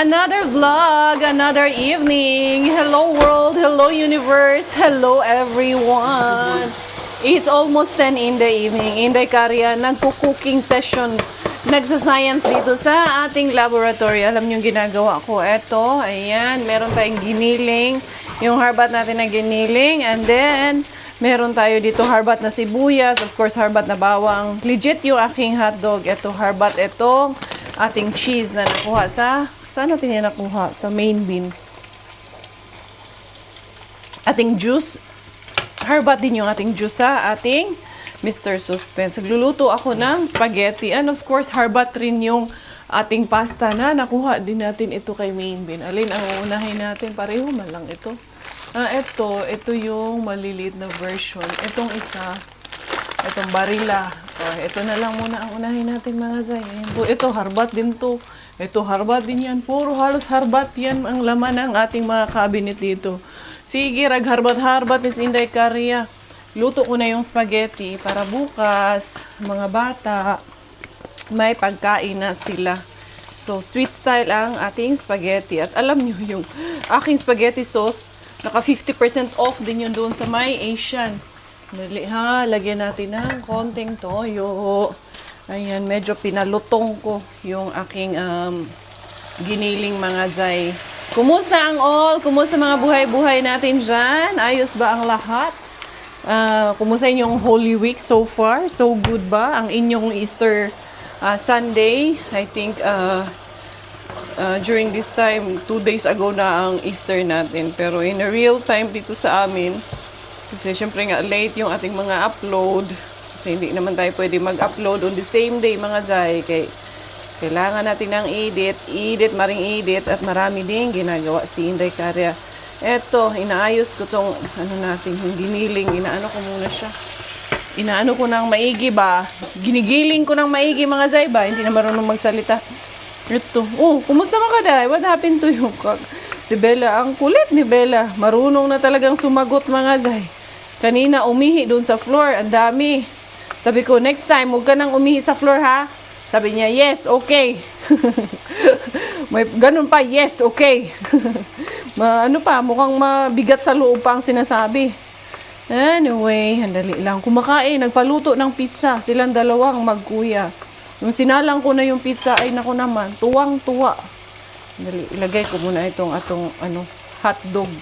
Another vlog, another evening. Hello world, hello universe, hello everyone. It's almost 10 in the evening. Inday Karya, nagko-cooking session. Nagsa-science dito sa ating laboratory. Alam niyo ginagawa ko. Eto, ayan, meron tayong giniling. Yung harbat natin na giniling. And then, meron tayo dito harbat na sibuyas. Of course, harbat na bawang. Legit yung aking hotdog. Eto, harbat. Ito, ating cheese na nakuha sa... Saan natin yan nakuha? Sa main bin. Ating juice. Harbat din yung ating juice sa ating Mr. Suspense. Nagluluto ako ng spaghetti. And of course, harbat rin yung ating pasta na nakuha din natin ito kay main bin. Alin ang uunahin natin? Pareho man lang ito. Ito yung maliliit na version. Itong isa, itong barila. Ito na lang muna ang unahin natin mga zay. Ito, harbat din to. Ito, harbat din yan. Puro halos harbat yan ang laman ng ating mga cabinet dito. Sige, ragharbat-harbat, Miss Inday Karya. Luto ko na yung spaghetti para bukas, mga bata, may pagkain na sila. So, sweet style ang ating spaghetti. At alam nyo yung aking spaghetti sauce, naka 50% off din yun doon sa may Asian. Dali ha, lagyan natin ng konting toyo. Ayan, medyo pinalutong ko yung aking giniling mga zay. Kumusta ang all? Kumusta mga buhay-buhay natin dyan? Ayos ba ang lahat? Kumusta inyong Holy Week so far? So good ba? Ang inyong Easter Sunday? I think during this time, 2 days ago na ang Easter natin. Pero in a real time dito sa amin, kasi syempre nga late yung ating mga upload. Kasi hindi naman tayo pwede mag-upload on the same day mga zay. Kailangan natin ng edit, maring edit, at marami din ginagawa si Inday Karya. Eto, inaayos ko tong, yung giniling, inaano ko muna siya. Inaano ko ng maigi ba? Ginigiling ko ng maigi mga zay ba? Hindi na marunong magsalita. Ito, kumusta mga day? What happened to you? Si Bella, ang kulit ni Bella. Marunong na talagang sumagot mga zay. Kanina, umihi doon sa floor, ang dami. Sabi ko, next time, huwag ka nang umihi sa floor ha. Sabi niya, yes, okay. May ganun pa, yes, okay. Mukhang mabigat sa loob pa ang sinasabi. Anyway, handali lang. Kumakain, nagpaluto ng pizza. Silang dalawang magkuya. Nung sinalang ko na yung pizza, ay naku naman, tuwang-tuwa. Handali, ilagay ko muna itong hotdog.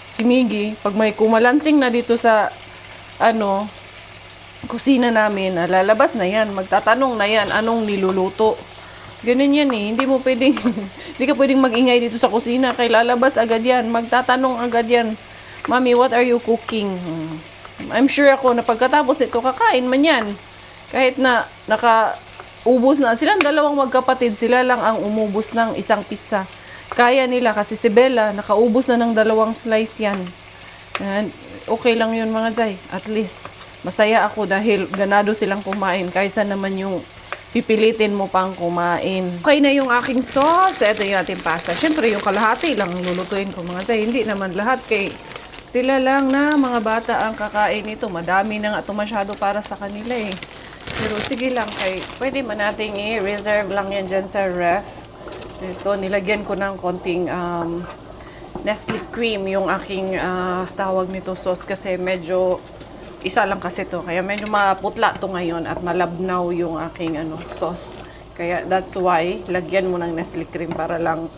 Si Miggy, pag may kumalansing na dito sa, kusina namin, lalabas na yan, magtatanong na yan, anong niluluto. Ganun yan eh, hindi ka pwedeng magingay dito sa kusina, kay lalabas agad yan, magtatanong agad yan, Mami, what are you cooking? I'm sure ako na pagkatapos nito, kakain man yan. Kahit na nakaubos na, silang dalawang magkapatid, sila lang ang umubos ng isang pizza. Kaya nila kasi si Bella, nakaubos na ng 2 slice yan. And okay lang yun mga zay, at least. Masaya ako dahil ganado silang kumain kaysa naman yung pipilitin mo pang kumain. Okay na yung aking sauce. Ito yung ating pasta. Siyempre yung kalahati lang lulutuin ko mga zay. Hindi naman lahat kay sila lang na mga bata ang kakain ito. Madami na nga ito masyado para sa kanila eh. Pero sige lang kay pwede man nating i-reserve lang yan dyan sa ref. Ito nilagyan ko ng konting Nestle cream yung aking tawag nito sauce kasi medyo isa lang kasi to kaya medyo maputla to ngayon at malabnaw yung aking sauce. Kaya that's why lagyan mo ng Nestle cream para lang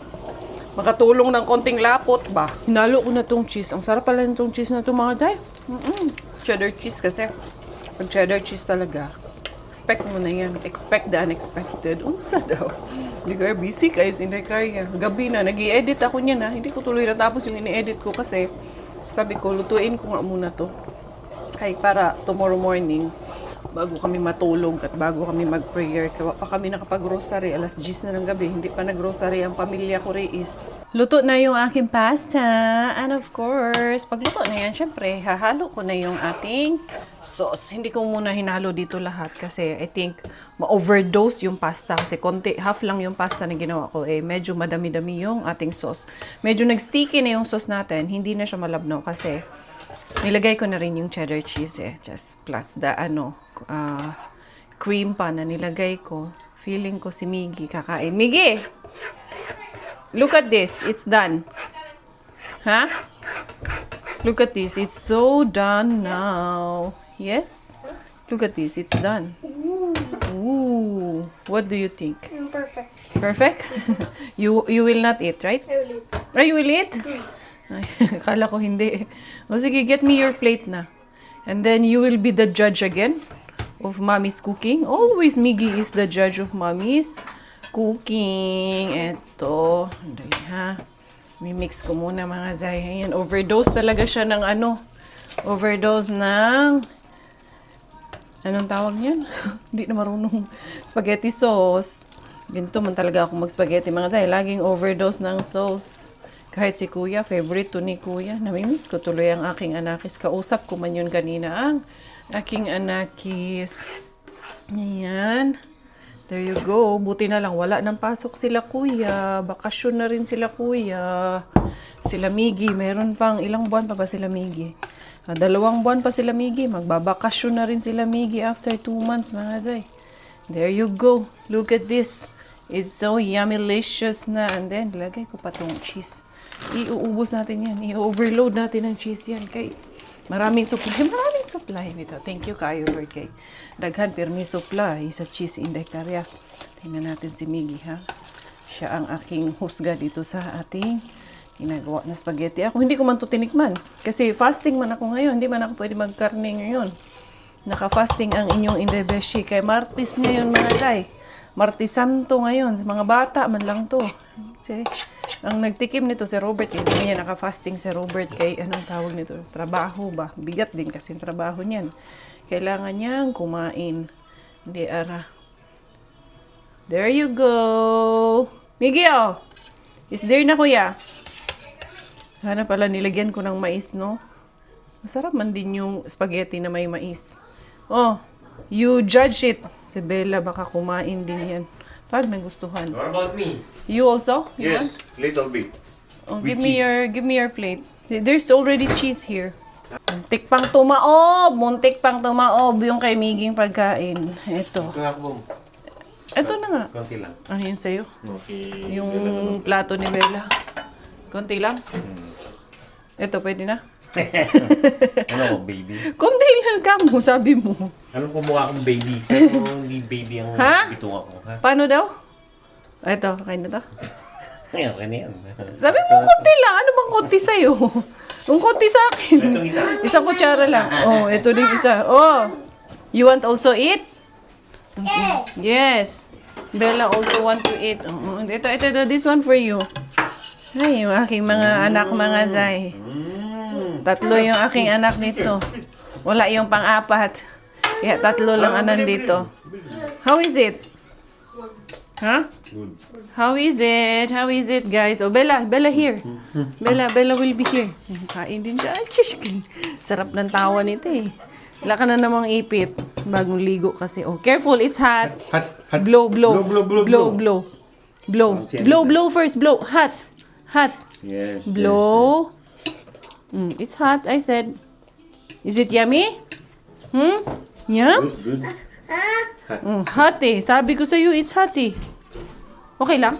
makatulong ng konting lapot ba. Hinalo ko na tong cheese. Ang sarap pala nitong cheese na to mga day. Cheddar cheese kasi. Pag cheddar cheese talaga, expect mo na yan. Expect the unexpected. Unsa daw? Hindi kayo busy kayo, Inday Karya. Gabi na, nag-i-edit ako niyan ha. Hindi ko tuloy natapos yung ini-edit ko kasi sabi ko, lutuin ko nga muna to. Ay, para tomorrow morning, bago kami matulog at bago kami mag-prayer, kaya pa kami nakapag-grocery, alas 10 na ng gabi, hindi pa nag-grocery ang pamilya ko Reis. Luto na yung aking pasta, and of course, pag luto na yan, syempre, hahalo ko na yung ating sauce. Hindi ko muna hinalo dito lahat kasi I think ma-overdose yung pasta kasi konti, half lang yung pasta na ginawa ko, medyo madami-dami yung ating sauce. Medyo nag-sticky na yung sauce natin, hindi na siya malabnaw kasi nilagay ko na rin yung cheddar cheese just plus the cream pa na nilagay ko. Feeling ko si Miggy kakain. Miggy! Look at this. It's done. Huh? Look at this. It's so done now. Yes? Look at this. It's done. Ooh. What do you think? Perfect. Perfect? You will not eat, right? I will eat. Ay, you will eat? Ay, kala ko hindi. O sige, get me your plate na. And then you will be the judge again of Mommy's cooking. Always Miggy is the judge of Mommy's cooking. Eto. Andali ha. Mimix ko muna mga Zay. Ayan, overdose talaga siya ng ano. Overdose ng... Anong tawag niyan? Hindi na marunong. Spaghetti sauce. Ganito man talaga ako mag-spaghetti mga Zay. Laging overdose ng sauce. Kahit si Kuya, favorite to ni Kuya. Namimiss ko tuloy ang aking anakis. Kausap ko man yun kanina ang aking anakis. Ayan. There you go. Buti na lang. Wala nang pasok sila Kuya. Bakasyon na rin sila Kuya. Sila Miggy. Meron pang ilang buwan pa ba sila Miggy? 2 buwan pa sila Miggy. Magbabakasyon na rin sila Miggy after 2 months mga Zay. There you go. Look at this. It's so yummy-licious na. And then, lagay ko pa tong cheese. Iuubos natin yan. I-overload natin ng cheese yan. Kay maraming supply nito. Thank you kayo, Lord. Kay daghan permi supply sa cheese in the hektarya. Tingnan natin si Miggy, ha? Siya ang aking husga dito sa ating ginagawa na spaghetti. Ako hindi ko man to tinikman. Kasi fasting man ako ngayon. Hindi man ako pwede magkarne ngayon. Naka-fasting ang inyong Indebeshi. Kay Martis ngayon, mga Zay. Martis Santo ngayon. Sa mga bata man lang to. Kasi, ang nagtikim nito si Robert, hindi niya naka-fasting si Robert kay anong tawag nito? Trabaho ba? Bigat din kasi yung trabaho niyan. Kailangan niyang kumain. Hindi ara. There you go. Miggy, oh. Is there na Kuya? Sana pala nilagyan ko ng mais, no? Masarap man din yung spaghetti na may mais. Oh, you judge it. Si Bella baka kumain din yan. Pag nagustuhan. What about me? You also? You Yes, little bit. Oh, With give me your plate. There's already cheese here. Muntik pang tumaob! Muntik pang tumaob yung kay Miging pagkain. Ito. Ito ako. Ito na nga. Konti lang. Ah, yan sa'yo. Okay. Yung plato ni Bella. Konti lang. Ito, pwede na? Ano, baby? Konti lang ka mo, sabi mo. Ano kumukha akong baby? Pero hindi baby ang Ha? bitung ako. Ha? Paano daw? Ito, kain na to. Ay, okay na yan. Sabi mo, konti lang. Ano bang konti sa'yo? Yung konti sa akin. Itong isa. Isang kutsara lang. Oh, ito din isa. Oh, you want also eat? Yes. Bella also want to eat. Ito, this one for you. Ay, yung aking mga anak, mga Zay. 3 yung aking anak nito. Wala yung pang-4. Kaya 3 lang anan dito. How is it? Huh? Good. How is it? How is it, guys? Oh, Bella here. Bella will be here. Kain din siya. Ay, chish. Sarap ng tawa nito eh. Wala ka na namang ipit. Bagong ligo kasi. Oh, careful, it's hot. Hot. Blow. Blow. Blow first. Blow. Hot. Yes. Blow. It's hot, I said. Is it yummy? Yum? Good. Hot eh. Sabi ko sa'yo, it's hot eh. Okay lang?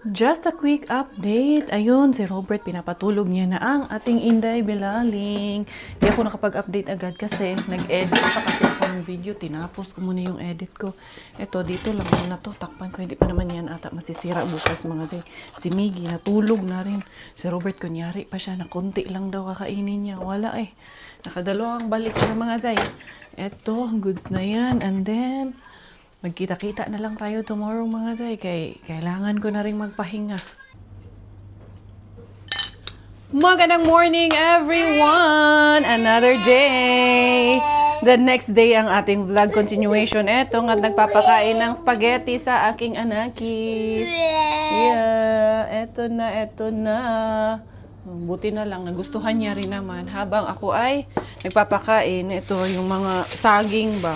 Just a quick update. Ayun, si Robert, pinapatulog niya na ang ating Inday Belaling. Hindi ako nakapag-update agad kasi nag-edit pa kasi ako ng video. Tinapos ko muna yung edit ko. Ito, dito lang muna to. Takpan ko. Hindi pa naman yan ata masisira bukas mga Zay. Si Miggy, natulog na rin. Si Robert, kunyari pa siya na konti lang daw kakainin niya. Wala eh. Nakadalawang balik na mga Zay. Ito, goods na yan. And then, magkita-kita na lang tayo tomorrow mga Zay. Kailangan ko na rin magpahinga. Magandang morning everyone! Another day! The next day ang ating vlog continuation. Eto nga nagpapakain ng spaghetti sa aking anakis. Yeah, eto na. Buti na lang, nagustuhan niya rin naman. Habang ako ay nagpapakain, ito yung mga saging ba.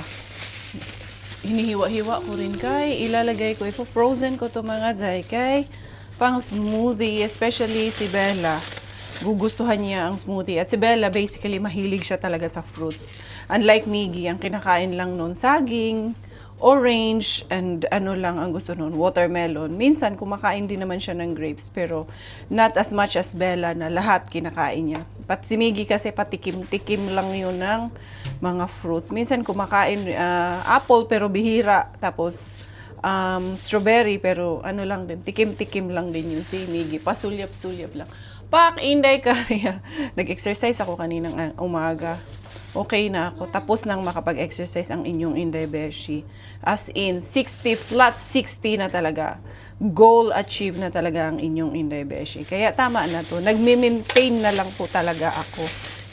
Hinihiwa-hiwa ko rin kay ilalagay ko, frozen ko to mga Zay kay pang smoothie, especially si Bella. Gugustuhan niya ang smoothie. At si Bella, basically, mahilig siya talaga sa fruits. Unlike Miggy, ang kinakain lang nun saging orange, and ano lang ang gusto nun, watermelon. Minsan, kumakain din naman siya ng grapes, pero not as much as Bella na lahat kinakain niya. Pat si Miggy kasi patikim-tikim lang yun ng mga fruits. Minsan, kumakain apple, pero bihira. Tapos, strawberry, pero ano lang din, tikim-tikim lang din yun si Miggy. Pasulyap-sulyap lang. Pak, Inday Kaya. Nag-exercise ako kaninang umaga. Okay na ako. Tapos nang makapag-exercise ang inyong Inday Beshi. As in, 60 flat 60 na talaga. Goal achieve na talaga ang inyong Inday Beshi. Kaya tama na to. Nagme-maintain na lang po talaga ako.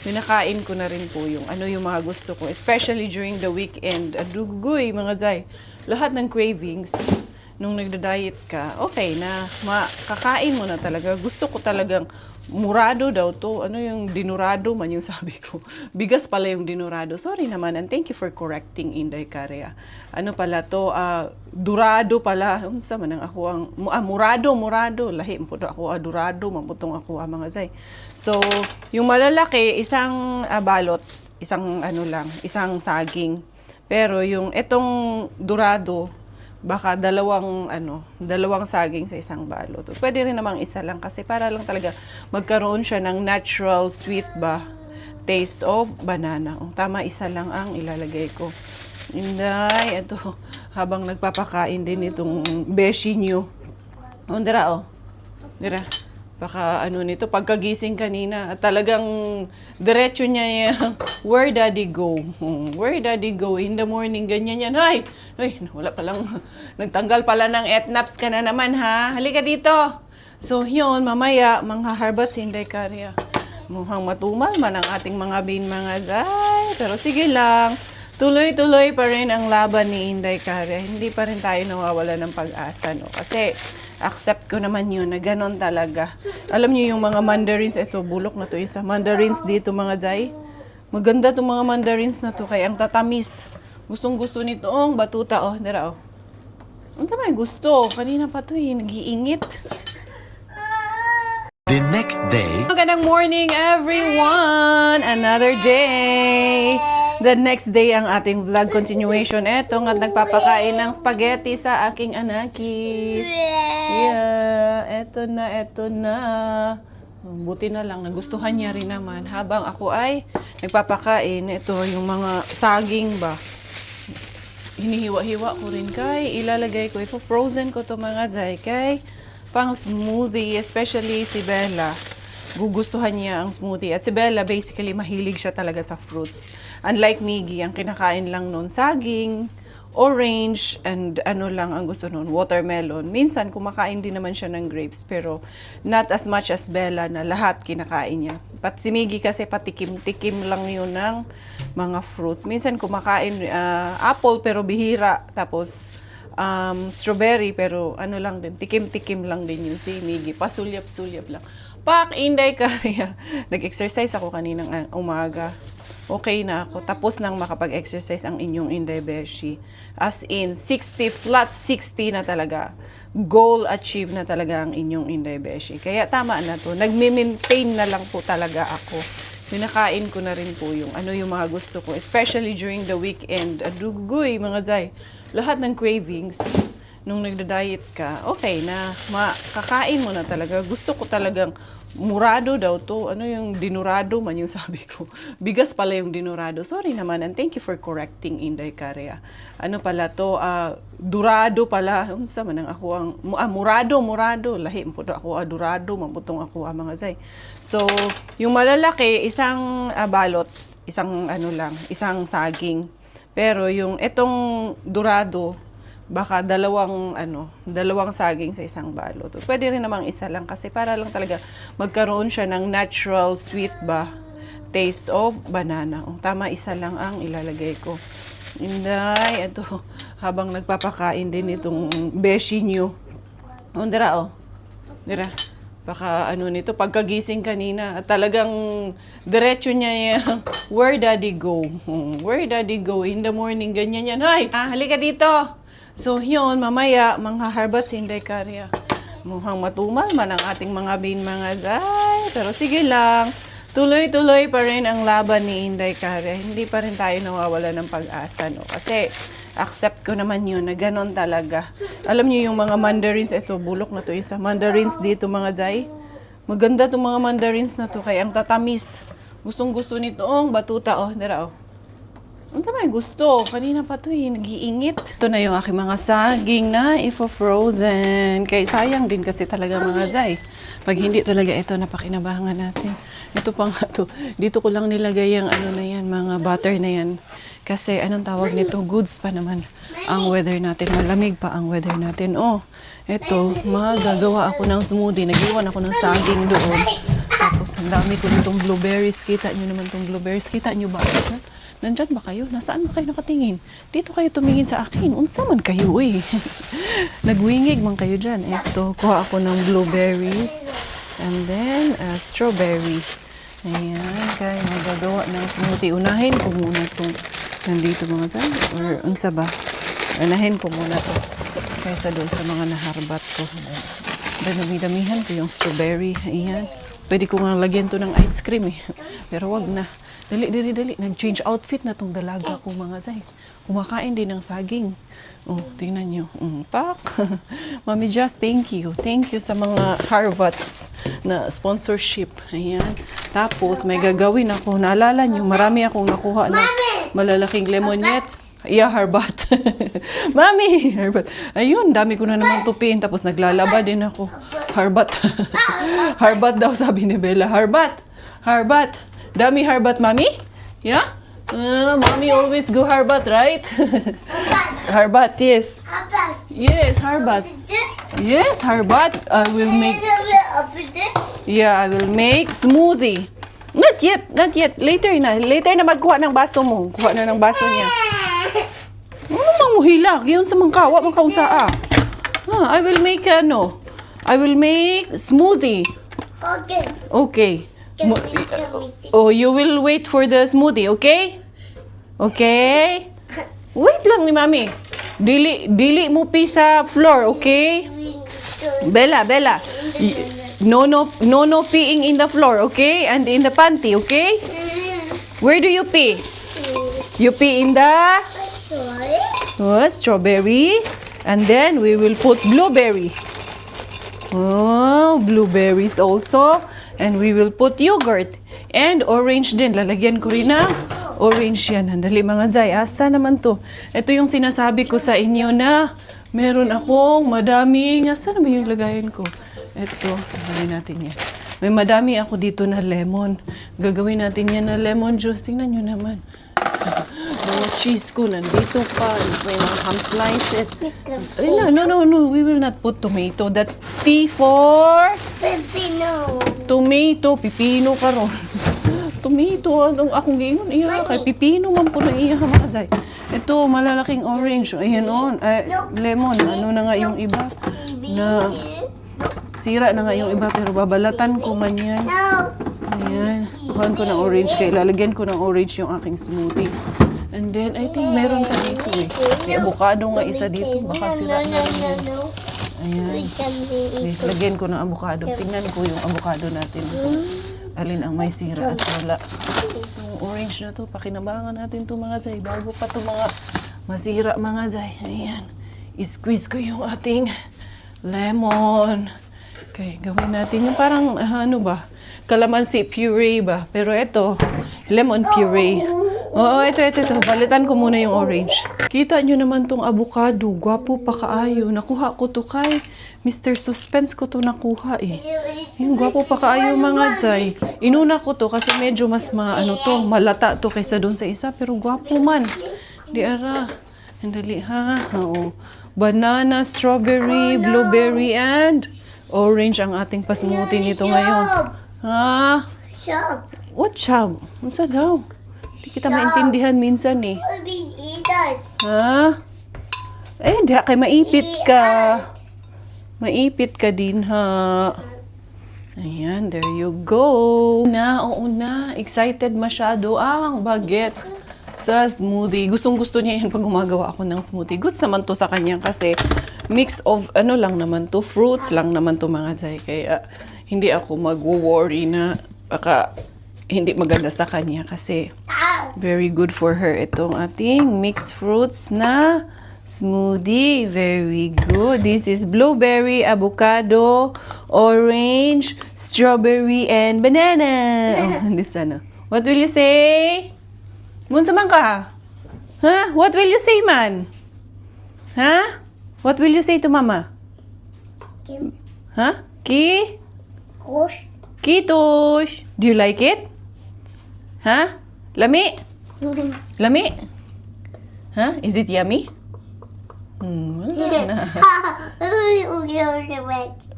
Pinakain ko na rin po yung mga gusto ko. Especially during the weekend. Adugoy, mga Zay. Lahat ng cravings nung nagda-diet ka, okay na. Kakain mo na talaga. Gusto ko talagang murado daw to. Ano yung dinurado man yung sabi ko. Bigas pala yung dinurado. Sorry naman, and thank you for correcting, Inday Karea. Ano pala to? Durado pala. Unsa man ang ako ang murado. Lahi mo ako durado, maputong ako mga Zay. So, yung malalaki, isang balot, isang isang saging. Pero yung etong durado, baka dalawang saging sa isang balot. Pwede rin namang isa lang kasi para lang talaga magkaroon siya ng natural sweet taste of banana. Tama, isa lang ang ilalagay ko. Inday, ito, habang nagpapakain din itong beshi nyo. Dira. Baka nito, pagkagising kanina, at talagang diretso niya yung, where daddy go? Where daddy go? In the morning, ganyan yan. Ay, wala palang, nagtanggal pala ng etnaps ka na naman, ha? Halika dito. So, yun, mamaya, mga harbats, Inday Karea. Mukhang matumal man ang ating mga mga Zay. Pero sige lang, tuloy-tuloy pa rin ang laban ni Inday Karea. Hindi pa rin tayo nawawala ng pag-asa, no? Kasi, accept ko naman yun na ganon talaga. Alam niyo yung mga mandarins, ito, bulok na to isa. Mandarins dito mga Zay. Maganda itong mga mandarins na to, kaya ang tatamis. Gustong-gusto nitong batuta, dira. Ano sa may gusto? Kanina pa to nag-iingit. The next day, Magandang morning everyone! Another day! The next day ang ating vlog continuation. Eto nga nagpapakain ng spaghetti sa aking anakis. Yeah, eto na. Buti na lang, nagustuhan niya rin naman. Habang ako ay nagpapakain, ito yung mga saging ba. Hinihiwa-hiwa ko rin kay ilalagay ko. Frozen ko to mga Zay kay pang smoothie, especially si Bella. Gugustuhan niya ang smoothie. At si Bella, basically, mahilig siya talaga sa fruits. Unlike Miggy, ang kinakain lang nun, saging, orange, and lang ang gusto nun, watermelon. Minsan, kumakain din naman siya ng grapes, pero not as much as Bella na lahat kinakain niya. Pat si Miggy kasi patikim-tikim lang yun ng mga fruits. Minsan, kumakain apple, pero bihira. Tapos, strawberry, pero lang din, tikim-tikim lang din yun si Miggy. Pasulyap-sulyap lang. Pak, Inday Kaya. Nag-exercise ako kaninang umaga. Okay na ako. Tapos nang makapag-exercise ang inyong Inday Beshi. As in, 60 flat 60 na talaga. Goal achieve na talaga ang inyong Inday Beshi. Kaya tama na to. Nagme-maintain na lang po talaga ako. Pinakain ko na rin po yung mga gusto ko. Especially during the weekend. Adugoy, mga Zay. Lahat ng cravings nung nagda-diet ka, okay na. Kakain mo na talaga. Gusto ko talagang murado daw to. Ano yung dinurado man yung sabi ko. Bigas pala yung dinurado. Sorry naman, and thank you for correcting, Inday Karea. Ano pala to? Durado pala. Unsa man ang ako ang murado. Lahi mo ako durado, maputong ako mga Zay. So, yung malalaki, isang balot, isang isang saging. Pero yung etong durado, baka dalawang saging sa isang balot. Pwede rin namang isa lang kasi para lang talaga magkaroon siya ng natural sweet taste of banana. Tama, isa lang ang ilalagay ko. Inday, ito, habang nagpapakain din itong beshi nyo. Dira. Baka nito, pagkagising kanina, at talagang diretso niya yung, where daddy go? Where daddy go? In the morning, ganyan yan. Ay, halika dito! So, yun, mamaya, mga harbats, Inday Karea. Mukhang matumal man ang ating mga mga Zay. Pero sige lang, tuloy-tuloy pa rin ang laban ni Inday Karea. Hindi pa rin tayo nawawala ng pag-asa, no? Kasi, accept ko naman yun na ganon talaga. Alam niyo yung mga mandarins, ito, bulok na to isa. Mandarins dito mga Zay. Maganda itong mga mandarins na to, kaya ang tatamis. Gustong gusto nitong batuta, oh, dira, oh. Ang may gusto. Kanina pa to nag-iingit. Ito na yung aking mga saging na ifo-frozen. Kaya sayang din kasi talaga mga Zay. Pag hindi talaga ito, napakinabangan natin. Ito pa nga to. Dito ko lang nilagay yung ano na yan, mga butter na yan. Kasi anong tawag nito? Goods pa naman ang weather natin. Malamig pa ang weather natin. Oh, ito, magagawa ako ng smoothie. Nag-iwan ako ng saging doon. Tapos ang dami ko nitong blueberries. Kita nyo naman itong blueberries. Kita nyo ba? Nandyan ba kayo? Nasaan ba kayo nakatingin? Dito kayo tumingin sa akin. Unsa man kayo eh. Nagwingig man kayo dyan. Ito, kuha ako ng blueberries. And then, strawberry. Ayan, kaya magagawa ng smoothie. Unahin ko muna itong nandito mga dyan. Or unsa ba? Unahin ko muna ito. Kaysa doon sa mga naharbat ko. Dami-damihan ko yung strawberry. Ayan. Pwede ko nga lagyan to ng ice cream eh. Pero wag na. Dali. Nag-change outfit na tong dalaga ko mga Zay. Kumakain din ng saging. Oh, tingnan nyo. Pak. Mami Just, thank you. Thank you sa mga Harvats na sponsorship. Ayan. Tapos, may gagawin ako. Naalala nyo, marami akong nakuha na malalaking lemonette. Yeah, Harbat. Mami, Harbat. Ayun, dami ko na naman tupin. Tapos, naglalaba din ako. Harbat. Harbat daw, sabi ni Bella. Harbat. Dami Harbat, Mami? Yeah? Mommy always go Harbat, right? Harbat, yes. Yes, Harbat. Yes, Harbat. I will make... Yeah, I will make smoothie. Not yet. Later na magkuha ng baso mo. Kuha na ng baso niya. Ano mang muhilak? Yun sa mangkawa, mangkaunsaa. I will make smoothie. Okay. Oh, you will wait for the smoothie, okay? Okay? Wait lang ni Mami. Dili mo pi sa floor, okay? Bella. No peeing in the floor, okay? And in the panty, okay? Where do you pee? You pee in the strawberry. And then we will put blueberry. Oh, blueberries also. And we will put yogurt. And orange din. Lalagyan ko rin na orange yan. Handali mga Zay. Asa naman to? Ito yung sinasabi ko sa inyo na meron akong madaming... Asa naman yung lagayan ko? Ito. Gagawin natin yan. May madami ako dito na lemon. Gagawin natin yan na lemon juice. Tingnan nyo naman. Mga cheese ko nandito pa. May mga ham slices. No. We will not put tomato. That's T for... Pipino karon. Tomato, akong gingon iya kay pipino man po na iya mga Zay. Ito malalaking orange, ayan on. Lemon, ano na nga yung iba? Na sira na nga yung iba pero babalatan ko man yan. Ayan, kuhan ko ng orange kay lalagyan ko ng orange yung aking smoothie. And then I think meron pa dito eh. May avocado nga isa dito, baka sira na rin yan. Ayan. Lagyan ko ng avocado. Tingnan ko yung avocado natin. Alin ang may sira at wala. Itong orange na to, pakinabangan natin to mga Zay. Bago pa to mga masira mga Zay. Ayan. I-squeeze ko yung ating lemon. Okay, gawin natin yung parang, kalamansi puree ba? Pero ito, lemon puree. Oo, ito. Balitan ko muna yung orange. Kita nyo naman tong avocado. Gwapo pa kaayo. Nakuha ko to kay Mr. Suspense ko to nakuha eh. Yung gwapo pa kaayo mga Zay. Inuna ko to kasi medyo mas malata to kaysa doon sa isa. Pero gwapo man. Di ara. Andali ha. Oo. Banana, strawberry, blueberry, and orange ang ating pasmuti nito ngayon. Ha? What chub? Ano sa daw? Hindi kita maintindihan minsan eh. Ha? Di kay maipit ka. Maipit ka din ha. Ayan, there you go. Oo na. Excited masyado ang bagets sa smoothie. Gustong-gusto niya yan pag gumagawa ako ng smoothie. Goods naman to sa kanya kasi mix of lang naman to. Fruits lang naman to mga Zay. Kaya hindi ako mag-worry na baka hindi maganda sa kanya kasi Very good for her itong ating mixed fruits na smoothie. Very good. This is blueberry, avocado, orange, strawberry, and banana. Oh, this sana. What will you say? Munsa man ka? Huh? What will you say, man? Huh? What will you say to mama? Kim. Huh? Kush. Kitosh. Do you like it? Huh? Lami? Lami? Huh? Is it yummy? Wala na.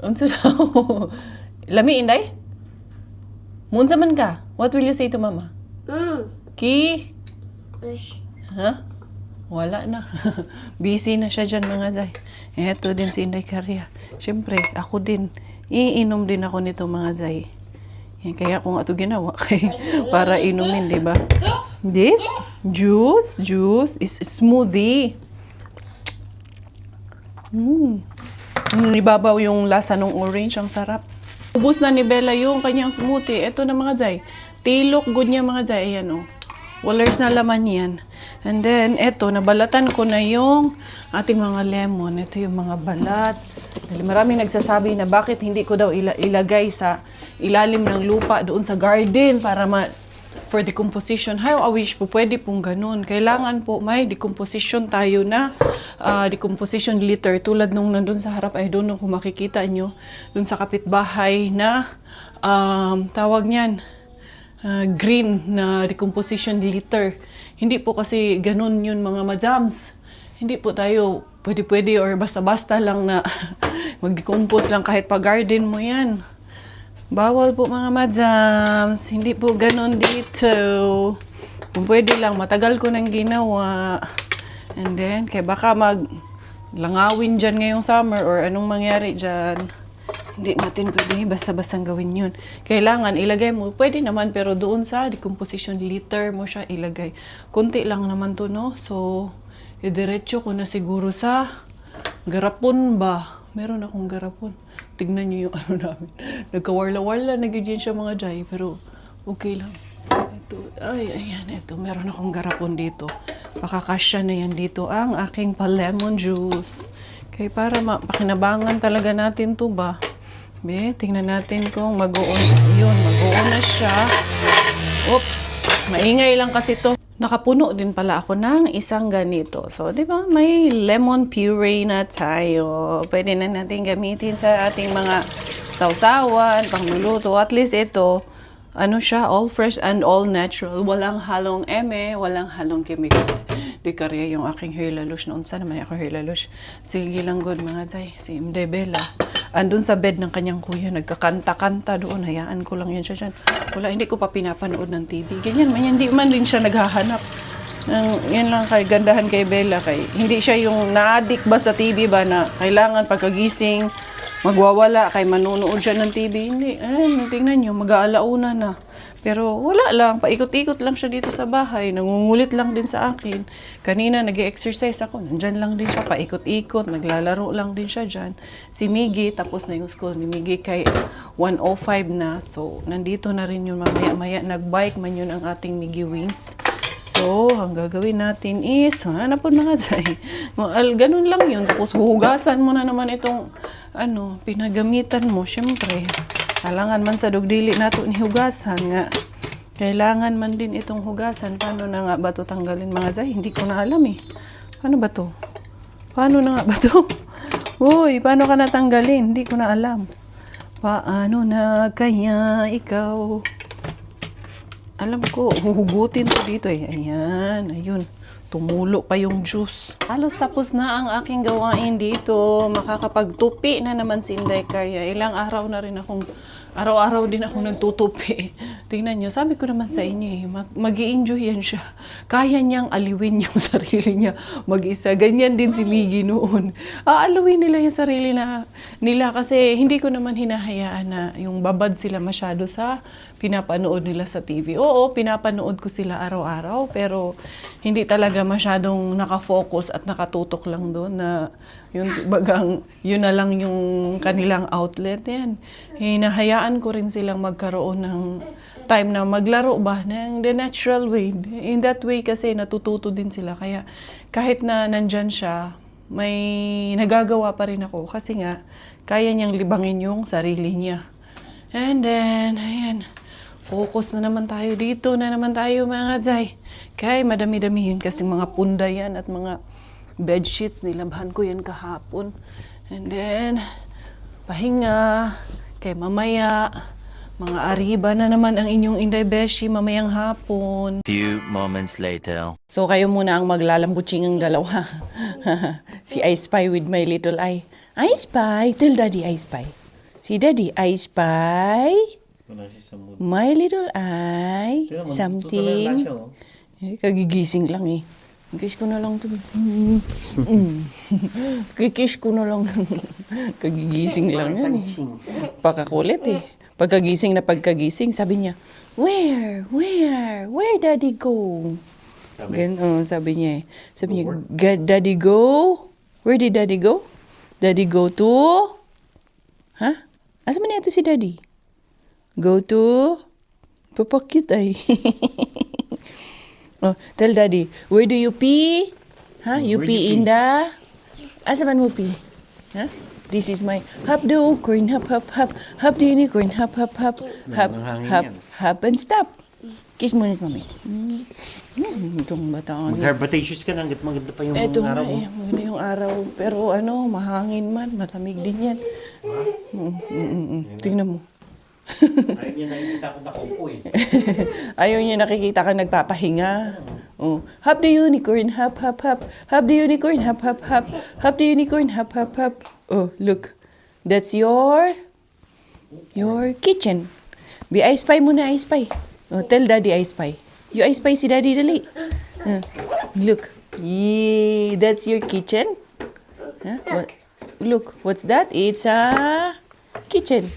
Unsa daw? Lami, inday? Munsa man ka? What will you say to mama? Ki? Kush. Ha? Wala na. Busy na siya dyan, mga Zay. Eto din si Inday Karya. Siyempre, ako din. Iinom din ako nito, mga Zay. Yan, kaya ko nga ito ginawa. Para inumin, di ba? This juice is smoothie. Ibabaw yung lasa ng orange, ang sarap. Ubus na ni Bella yung kanyang smoothie. Ito na, mga Zay. Tilok good niya, mga Zay. Ayan, oh. Walers na laman yan. And then, eto, nabalatan ko na yung ating mga lemon. Ito yung mga balat. Maraming nagsasabi na bakit hindi ko daw ilagay sa ilalim ng lupa doon sa garden para for decomposition. How I wish po pwede pong ganun. Kailangan po may decomposition tayo na decomposition litter. Tulad nung nandun sa harap ay doon kung makikita nyo doon sa kapitbahay na tawag niyan green na decomposition litter. Hindi po kasi ganun yun, mga madams. Hindi po tayo pwede or basta-basta lang na mag-decompose lang kahit pa garden mo yan. Bawal po, mga madams. Hindi po ganun dito. Kung pwede lang, matagal ko nang ginawa. And then, kaya baka maglangawin dyan ngayong summer or anong mangyari dyan. Hindi natin pwede basta-bastang gawin yun. Kailangan ilagay mo, pwede naman, pero doon sa decomposition litter mo siya ilagay. Kunti lang naman to, no? So, idiretso ko na siguro sa garapon ba? Meron akong garapon. Tignan nyo yung ano namin. Nagkawarla-warla na ganyan siya, mga Jai, pero okay lang. Ito, ayan, ito. Meron akong garapon dito. Pakakasya na yan dito ang aking pa-lemon juice. Kaya para pakinabangan talaga natin to ba? Tingnan natin kung mag-uon. Yun, mag-uon na siya. Oops! Maingay lang kasi to. Nakapuno din pala ako ng isang ganito. So, di ba, may lemon puree na tayo. Pwede na natin gamitin sa ating mga sausawan, pangluluto. At least ito, ano siya, all fresh and all natural. Walang halong eme, walang halong chemical. Di karya yung aking hair lalush. Noon sana naman ako hair lalush. Sige lang good, mga Zay. Si Mde Bella. Andun sa bed ng kanyang kuya, nagkakanta-kanta doon. Hayaan ko lang yan siya dyan. Wala, hindi ko pa pinapanood ng TV. Ganyan man yan. Hindi man din siya naghahanap. Yan lang kay gandahan kay Bella. Hindi siya yung na-addict ba sa TV ba na kailangan pagkagising, magwawala kay manunood siya ng TV. Hindi. Tingnan nyo, mag-aalauna na. Pero wala lang, paikot-ikot lang siya dito sa bahay. Nangungulit lang din sa akin. Kanina nag-exercise ako, nandyan lang din siya, paikot-ikot, naglalaro lang din siya dyan. Si Miggy, tapos na yung school ni Miggy kay 1:05 na. So, nandito na rin yun mamaya-maya. Nag-bike man yun ang ating Miggy Wings. So, ang gagawin natin is, na po mga Zay. Ganun lang yun. Tapos huhugasan mo na naman itong, pinagamitan mo. Siyempre, kailangan man sa dugdili nato ni hugasan nga. Kailangan man din itong hugasan. Paano na nga ba ito tanggalin, mga Zay? Hindi ko na alam eh. Paano ba to? Paano na nga ba to? Uy, paano ka natanggalin? Hindi ko na alam. Paano na kaya ikaw? Alam ko, huhugutin to dito eh. Ayan, ayun. Tumulo pa yung juice. Halos tapos na ang aking gawain dito. Makakapagtupi na naman si Inday Karya. Ilang araw na rin akong, araw-araw din ako nagtutupi. Tingnan nyo, sabi ko naman sa inyo eh, mag-i-enjoy yan siya. Kaya niyang aliwin yung sarili niya mag-isa. Ganyan din si Miggy noon. Aaluwin nila yung sarili nila kasi hindi ko naman hinahayaan na yung babad sila masyado sa pinapanood nila sa TV. Oo, pinapanood ko sila araw-araw, pero hindi talaga masyadong nakafocus at nakatutok lang doon na yun na lang yung kanilang outlet. Yan. Hinahayaan ko rin silang magkaroon ng time na maglaro ba ng the natural way. In that way kasi natututo din sila. Kaya kahit na nandyan siya, may nagagawa pa rin ako. Kasi nga, kaya niyang libangin yung sarili niya. And then, ayan. Focus na naman tayo dito na naman tayo mga Zay. Kaya madami-dami yun kasi mga punda yan at mga bedsheets. Nilabhan ko yan kahapon. And then, pahinga. Kaya mamaya, mga ariba na naman ang inyong Inday Beshi mamayang hapon. Few moments later. So kayo muna ang maglalambutsing ang dalawa. Si I Spy with my little eye. I Spy, tell Daddy I Spy. Si Daddy I Spy. Wala siya sa mood. My little eye, Tignan mo, something. tutulala siya, oh. Kagigising lang eh. Kiss ko na lang to. Kikiss ko na lang. Kagigising lang yan eh. Pakakulit eh. Pagkagising, sabi niya, Where Daddy go? Ganun, sabi niya eh. Sabi niya, Daddy go? Where did Daddy go? Daddy go to? Ha? Asa man niya ito si Daddy? Go to? Papakit ay. Oh, tell Daddy, where do you pee? Ha? You Where do you pee in pee? the... Asa man mo pee? Ha? This is my hop the unicorn, hop, hop the unicorn, hop, hop, hop, Nanghangin yan. hop and stop. Kiss mo ulit, mami. Itong bataan. Mag-herbaceous ka na, hanggat maganda pa yung Eto nga araw mo. eh, maganda yung araw. Pero ano, mahangin man, malamig din yan. Tingnan mo. Ayaw niya nakikita ko nakaupo eh. Ayaw niya nakikita ka nagpapahinga. Oh. Hop the unicorn, hop, hop, hop. Hop the unicorn, hop, hop, hop. Hop the unicorn, hop, hop, hop. Oh, look. That's your kitchen. Be I Spy muna, I Spy. Oh, tell Daddy I Spy. You I Spy si Daddy dali. Look. Yee, that's your kitchen. Look, what's that? It's a kitchen.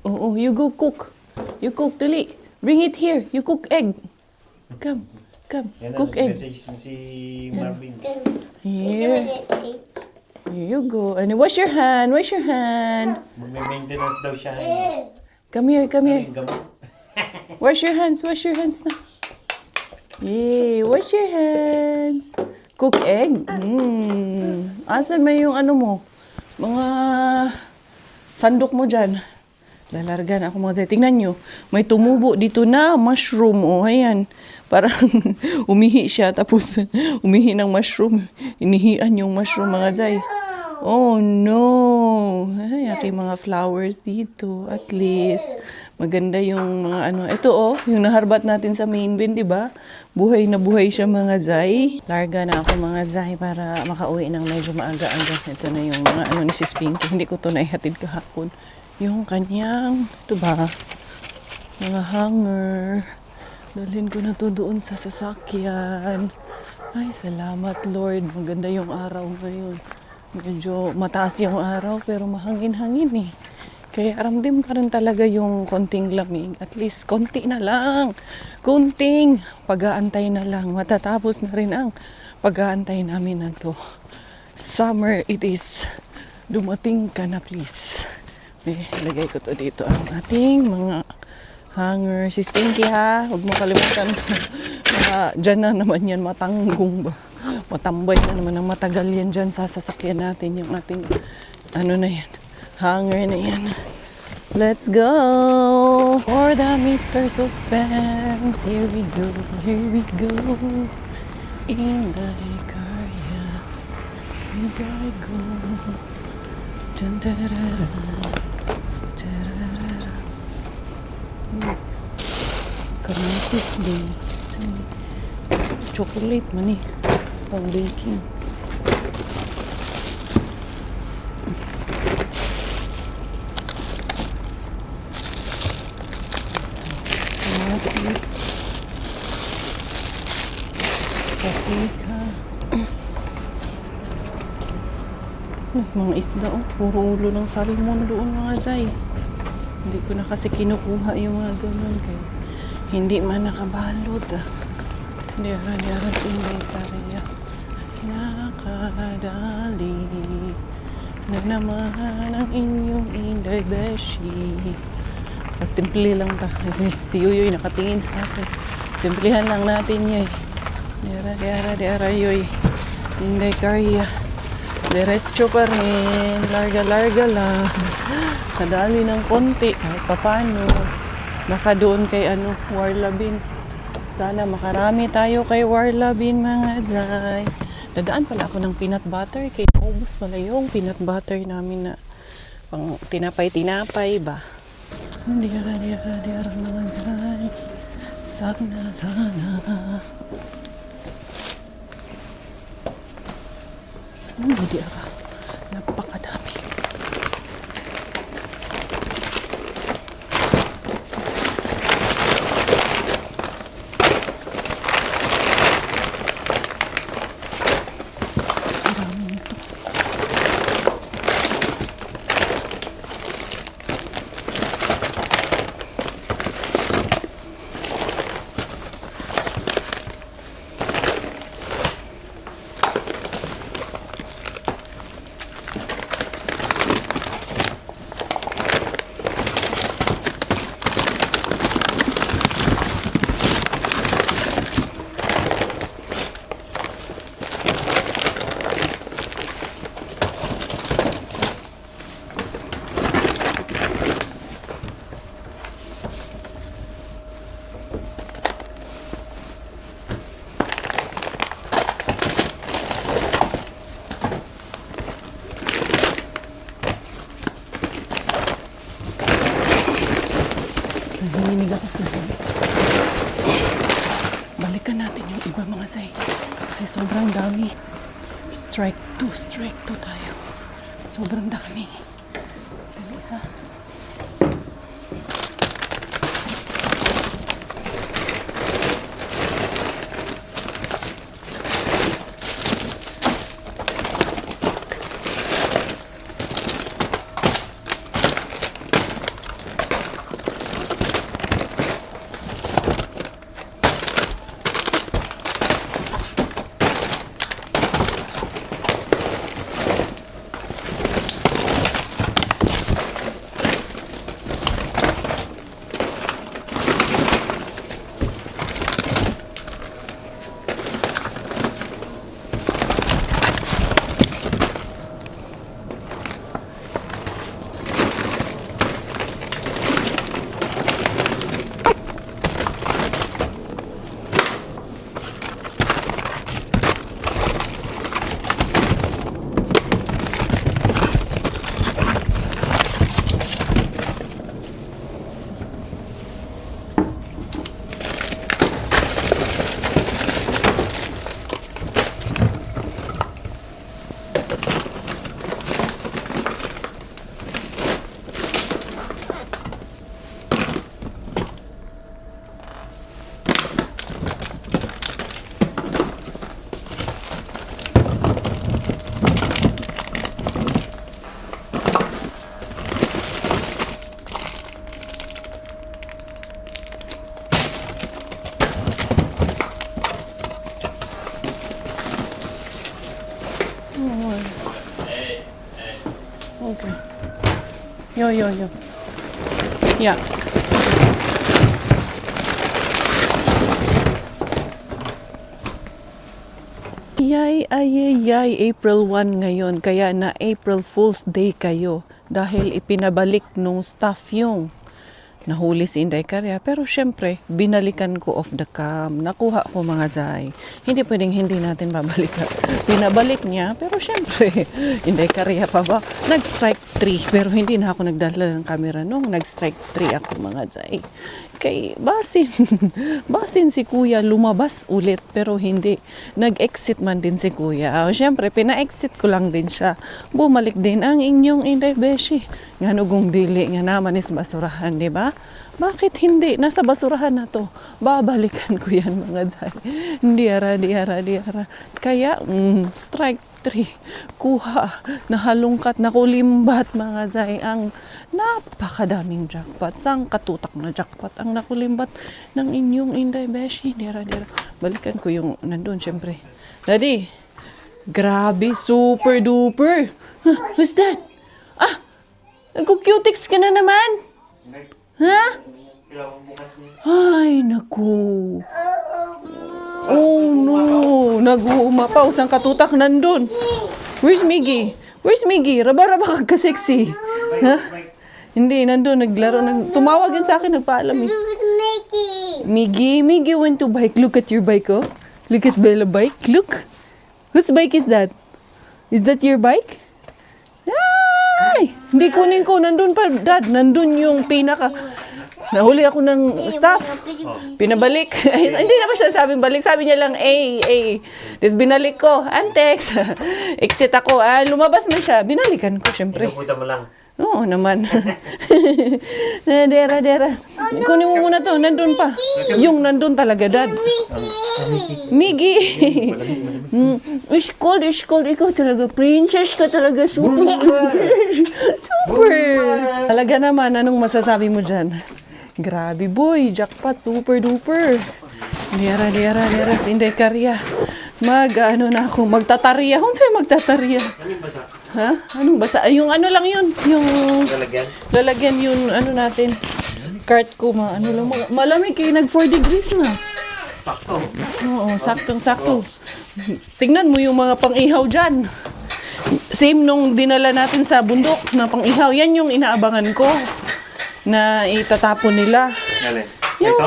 Oh, you go cook. You cook, dali. Bring it here. You cook egg. Come. Yan Cook ang egg. message mo si Marvin. Here. Here you go. And wash your hand. Wash your hand. Magme-maintenance daw siya. Come here. Yung gamot. Wash your hands na. Yay, wash your hands. Cook egg. Asan may yung ano mo? Mga sandok mo dyan. Lalargan ako mga Zay. Tingnan nyo. May tumubo dito na mushroom. Oh, ayan. Parang umihi siya. Tapos umihi ng mushroom. Inihian yung mushroom mga Zay. Oh no. Ay, aking mga flowers dito. At least. Maganda yung mga ano. Ito oh, yung naharbat natin sa main bin, di ba? Buhay na buhay siya mga Zay. Larga na ako mga Zay para makauwi ng medyo maaga-aga. Ito na yung mga ano ni Sis Pinky. Hindi ko to naihatid kahapon. Yung kanyang, ito ba? Mga hanger. Dalhin ko na to doon sa sasakyan. Ay, salamat Lord. Maganda yung araw ngayon. Medyo mataas yung araw pero mahangin-hangin eh. Kaya aramdam pa rin talaga yung konting lamig. At least konti na lang. Kunting pag-aantay na lang. Matatapos na rin ang pag-aantay namin na to. Summer it is. Dumating ka na please. Lagay ko to dito ang ating mga hanger. Sis Pinky ha, huwag mo kalimutan. Dyan na naman yan matanggong ba. Matambay na naman ang matagal yan dyan sa sasakyan natin yung ating ano na yan. Hanger na yan. Let's go! For the Mr. Suspense. Here we go. In the area. Here I go. Dun, da, da, da. Kamatis din. Chocolate man eh. Pang baking. Kamatis. Paprika. Mga isda oh. Puro ulo ng salmon doon mga Zay. Hindi ko na kasi kinukuha yung mga ganun kaya hindi man nakabalot ah. Diyaran tinday karya. Nakadali na naman ang inyong Inday Beshi. Simple lang ta. Si Tiyoy nakatingin sa akin. Simplihan lang natin yoy. Diara yoy. Hindi kaya. Diretso pa rin. Larga lang. Kadali ng konti. Kahit papano. Makadoon kay Warlabin. Sana makarami tayo kay Warlabin mga zay. Dadaan pala ako ng peanut butter. Kaya naubos pala yung peanut butter namin na pang tinapay ba. Diara mga zay. Sana. Diara. Napakadami. Ang dami nito. Nanginginig ako sa balikan natin yung iba mga zay. Kasi sobrang dami. Strike 2 tayo. Sobrang dami. Dali ha. Okay. Yo. Yeah. Yay, April 1 ngayon. Kaya na April Fool's Day kayo. Dahil ipinabalik nung staff yung nahuli si Inday Karya. Pero syempre, binalikan ko off the cam. Nakuha ko mga zay. Hindi pwedeng hindi natin babalikan. Pinabalik niya. Pero syempre, Inday Karya pa ba? Nag-strike 3. Pero hindi na ako nagdala ng camera nung nag-strike 3 ako mga zay. Kay basin si kuya lumabas ulit pero hindi nag-exit man din si kuya. Syempre pina-exit ko lang din siya. Bumalik din ang inyong Inday Beshi. Ngano kung dili nga naman is basurahan, di ba? Bakit hindi? Nasa basurahan na to. Babalikan ko yan mga zay. Diara. Kaya strike 3. Kuha. Nahalungkat, nakulimbat mga zay. Ang napakadaming jackpot. Sang katutak na jackpot ang nakulimbat ng inyong Inday Beshi. Diara. Balikan ko yung nandun syempre. Daddy, grabe, super duper. Huh, what's that? Nagko-cutics ka na naman. Ha? Kailangan bukas niya. Ay, naku. Oh, no. Nag-uumapaw. Saan katutak nandun? Where's Miggy? Where's Miggy? Raba-raba ka sexy. Ha? Hindi, nandun. Naglaro. Tumawag yun sa akin. Nagpaalam eh. Mickey. Miggy went to bike. Look at your bike, oh. Look at Bella bike. Look. Whose bike is that? Is that your bike? Ay! Hindi kunin ko. Nandun pa, Dad. Nandun yung pinaka... Nahuli ako ng staff. Pinabalik. Ay, hindi naman siya sabing balik. Sabi niya lang, Tapos binalik ko. Antex. Exit ako. Lumabas man siya. Binalikan ko, syempre. Pinupunta mo lang. Oo naman. Dera. Kunin mo muna to. Nandun pa. Yung nandun talaga, Dad. Miggy. It's cold. Ikaw talaga. Princess ka talaga. Super. Super. Talaga naman. Anong masasabi mo dyan? Grabe boy. Jackpot. Super duper. Dera. Sinday karya. Na ako. Magtatarya. Kung sa'yo magtatarya? Ano yung basa? Ha? Anong basa? Yung ano lang yun. Yung Lalagyan? lalagyan yun, ano natin. Cart ko, malamig kayo, nag 4 degrees na. Sakto. Oo, saktong-sakto. Tingnan mo yung mga pang-ihaw dyan. Same nung dinala natin sa bundok na pang-ihaw. Yan yung inaabangan ko na itatapon nila. Galing. Yung,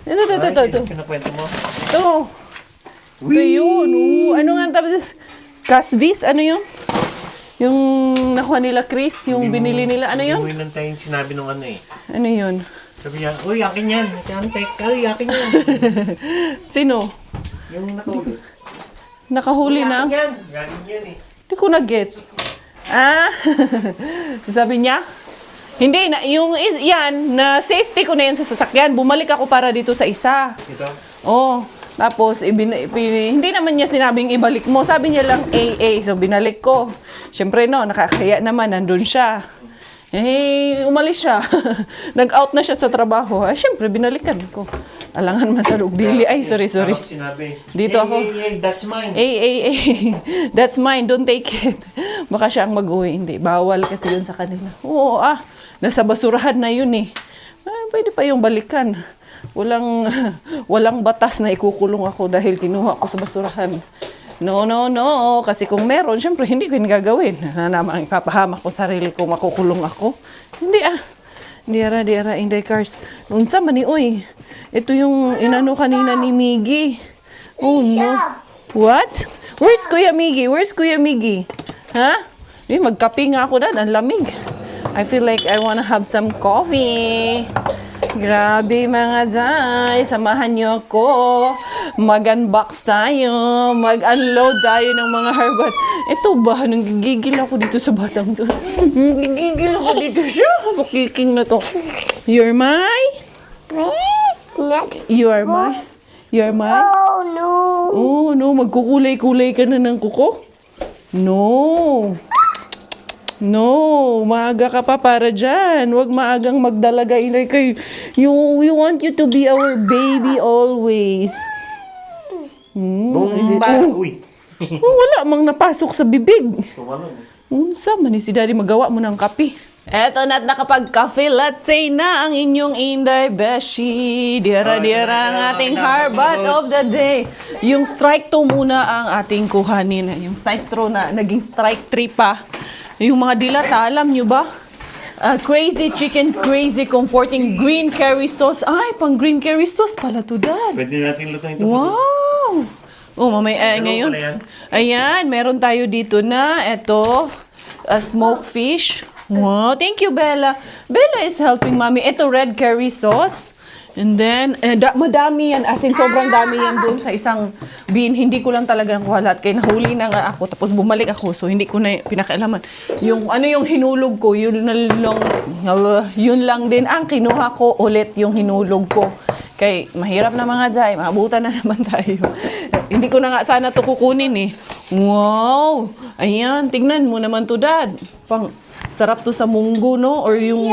ito. Kinakwento mo? Ito yun. Ano nga tapos? Casvis, ano yun? Yung nakuha nila Chris, yung binili nila, ano yun? Hindi mo lang tayong sinabi nung ano eh. Ano yun? Sabi niya, uy, akin yan. Uy, akin yan. Sino? Yung nakahuli. Nakahuli na? Akin yan. Galing yan eh. Hindi ko na-gets. Sabi niya? Hindi, yan, na safety ko na yan sa sasakyan. Bumalik ako para dito sa isa. Ito? Oh, tapos, hindi naman niya sinabing ibalik mo. Sabi niya lang, so binalik ko. Siyempre, no, nakakaya naman, nandun siya. Umalis siya. Nag-out na siya sa trabaho. Siyempre, binalikan ko. Alangan man sa rugdili. Ay, sorry. Parang sinabi. Dito ako. Hey, that's mine. That's mine, don't take it. Baka siya ang mag-uwi. Hindi, bawal kasi yun sa kanila. Oo, nasa basurahan na yun eh. Pwede pa yung balikan. Walang batas na ikukulong ako dahil kinuha ko sa basurahan. No. Kasi kung meron, syempre hindi ko yung gagawin. Namang ipapahamak ko sarili ko, makukulong ako. Hindi Dira, Inday Cars. Unsa man ni, oy. Ito yung inano kanina ni Miggy. Oh no. What? Where's Kuya Miggy? Ha? Magkape nga ako ang lamig. I feel like I wanna have some coffee. Grabe mga Zay, samahan niyo ako. Mag-unbox tayo, mag-unload tayo ng mga harbat. Ito ba, nanggigigil ako dito sa batang to. Nanggigigil ako dito siya. Makiking na to. You're my? You are my? Oh, no. Oh, no. Magkukulay-kulay ka na ng kuko? No, maaga ka pa para dyan. Huwag maagang magdalaga. We want you to be our baby always. Bumba! Uy! Wala mang napasok sa bibig. Tumalon. Unsa man ni si Daddy, magawa mo ng kape. Eto na't nakapag-cafe latte na ang inyong Inday Beshi. Dira ang ating harbat of the day. Yung strike 2 muna ang ating kuhanin. Yung strike 2 na naging strike 3 pa. Yung mga dilata, alam nyo ba? Crazy chicken, crazy comforting green curry sauce. Ay, pang green curry sauce pala to, Dad. Pwede natin lutuin ito. Wow! Oh, mamaya ngayon. pala yan? Ayan, meron tayo dito na. Ito, smoked fish. Wow, thank you, Bella. Bella is helping Mommy. Ito, red curry sauce. And then, madami yan. As in, sobrang dami yan doon sa isang bin. Hindi ko lang talaga nakuha lahat. Kaya nahuli na nga ako. Tapos bumalik ako. So, hindi ko na pinakailaman. Yung hinulog ko, yun lang din ang kinuha ko ulit yung hinulog ko. Kaya mahirap na mga Jai. Maabutan na naman tayo. Hindi ko na nga sana to kukunin eh. Wow! Ayan, tignan mo naman to, Dad. Sarap to sa munggo, no? Or yung...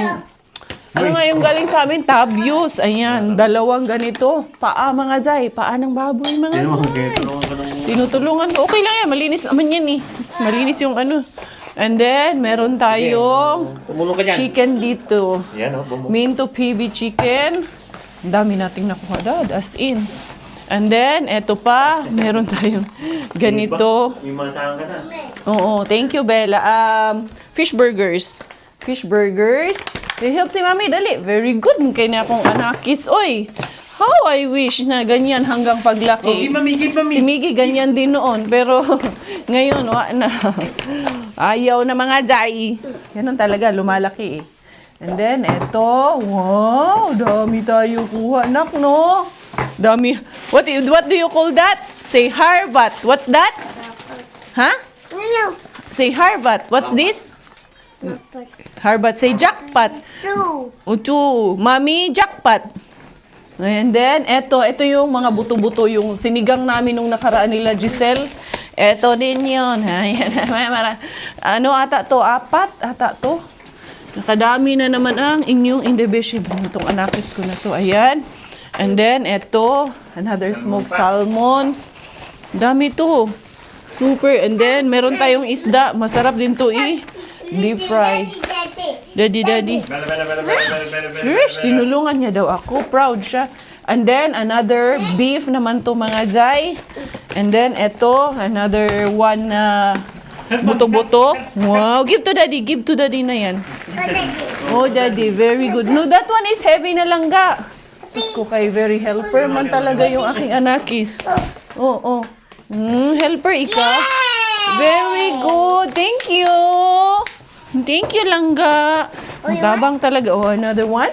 Ano nga yung galing sa amin? Tabios. Ayan, 2 ganito. Paa, mga Jai. Paa ng baboy, mga Jai. Tinutulungan ko. Okay lang yan. Malinis naman yan eh. Malinis yung And then, meron tayong Tumulong ka dyan. chicken dito. Yan, bumbo. Minto PB chicken. Ang dami nating nakuha, Dad. As in. And then, eto pa. Meron tayong ganito. May masahan ka na. Oo, thank you, Bella. Fish burgers. Fish burgers. I-help si Mami, dali. Very good. Kaya na akong anakis. Oy, how I wish na ganyan hanggang Oh, paglaki. give mami, give mami. Si Miggy ganyan din noon. Pero ngayon, na. Ayaw na mga jay. Ganun talaga, lumalaki eh. And then, eto. Wow, dami tayo kuha. Nak, no? Dami. What do you call that? Say harbat. What's that? Huh? No. Say harbat. What's this? Harbat. Say jackpot. Two. Utu. Mami, jackpot. And then, ito yung mga buto-buto, yung sinigang namin nung nakaraan nila, Giselle. Ito din yun. Ayan. Ano ata to? 4 ata to. Nakadami na naman ang inyong indebeshi. Itong anakis ko na to. Ayan. And then, ito, another smoked salmon. Dami to. Super. And then, meron tayong isda. Masarap din to deep fry. Daddy. Shush, tinulungan niya daw ako. Proud siya. And then, another beef naman to mga jay. And then, eto, another one na buto-buto. Wow, give to daddy. Give to daddy na yan. Oh, daddy, very good. No, that one is heavy na langga. Diyos ko kay very helper man talaga yung aking anakis. Oh. Helper ika. Very good. Thank you. Thank you, langga. Ang tabang talaga. Oh, another one?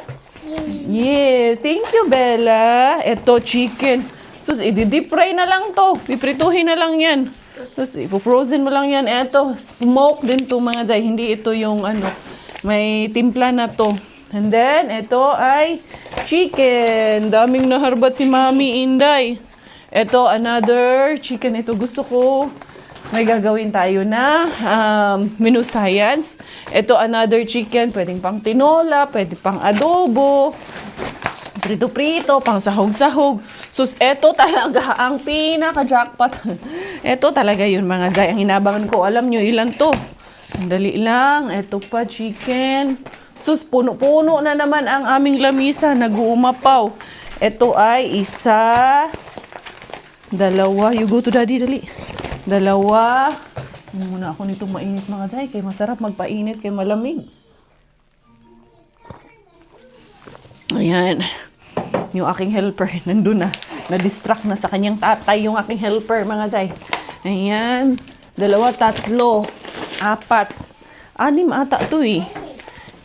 Yes. Thank you, Bella. Ito, chicken. Sus, i-deep fry na lang to. Piprituhin na lang yan. Sus, ipo-frozen mo lang yan. Ito, smoke din to mga jay. Hindi ito yung may timpla na to. And then, ito ay chicken. Daming naharbat si Mami Inday. Ito, another chicken. Ito, gusto ko. May gagawin tayo na menu science. Ito, another chicken. Pwedeng pang tinola, pwede pang adobo, prito-prito, pang sahog-sahog. Sus, ito talaga ang pinaka-jackpot. Ito talaga yun mga jay. Ang hinabangan ko, alam nyo ilan to. Sandali lang. Ito pa, chicken. Sus, puno-puno na naman ang aming lamisa. Nag-uumapaw. Ito ay isa, dalawa. You go to daddy, dali. Dalawa. Muna ako nitong mainit mga jay. Kaya masarap magpainit kay malamig. Ayan. Yung aking helper, nandun na. Na-distract na sa kanyang tatay yung aking helper mga jay. Ayan. 2, 3, 4, 6 ata ito eh.